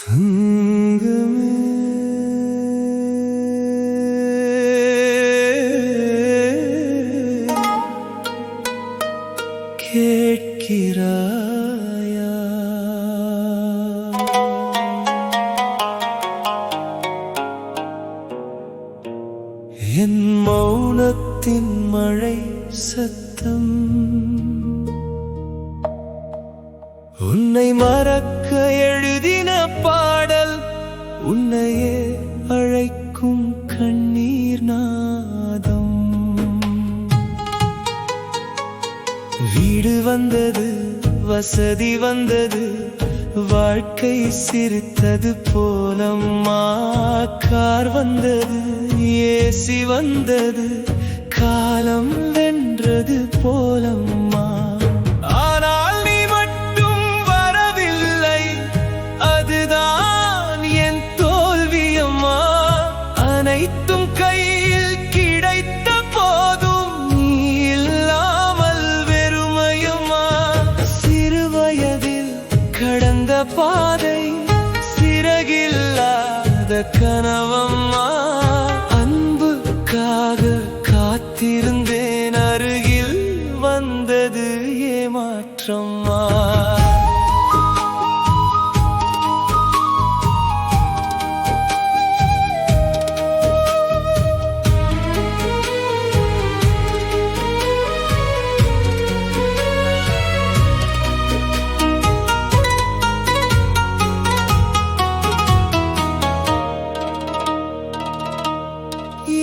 தங்கமே கேட்கிறாயா? என் மௌனத்தின் மழை சத்தம் உன்னை மறக்க எழுதின பாடல், உன்னையே அழைக்கும் கண்ணீர் நாதம். வீடு வந்தது, வசதி வந்தது, வாழ்க்கை சிரித்தது போலம்மா. கார் வந்தது, ஏசி வந்தது, காலம் வென்றது போலம்மா. ஆனால் நீ மட்டும் வரவில்லை, அதுதான் என் தோல்வியம்மா. அனைத்தும் கையில் கிடைத்த போதும் நீ இல்லாமல் வெறுமையம்மா. சிறு வயதில் கடந்த பாதை சிறகில்லாத கனவம்மா. அன்புக்காக காத்திருந்தேன், அருகில் வந்தது ஏமாற்றம்மா.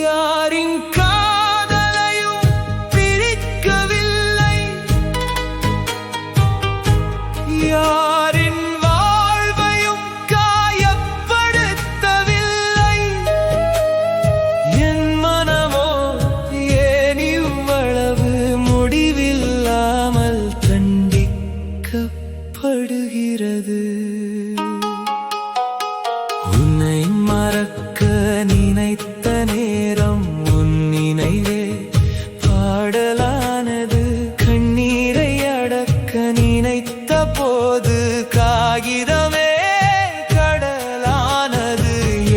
யாரின் காதலையும் பிரிக்கவில்லை, யாரின் வாழ்வையும் காயப்படுத்தவில்லை. என் மனமோ ஏன் இவ்வளவு முடிவில்லாமல் தண்டிக்கப்படுகிறது? உன்னை மறக்க நினைத்த நேரம் உன் நினைவே பாடலானது. கண்ணீரை அடக்க நினைத்த போது காகிதமே கடலானது.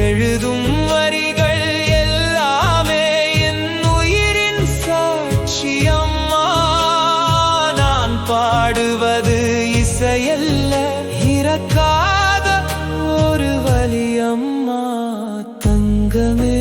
எழுதும் வரிகள் எல்லாமே என் உயிரின் சாட்சியம்மா. நான் பாடுவது இசையல்ல, இறக்காத ஒரு வலியம்மா. தங்கமே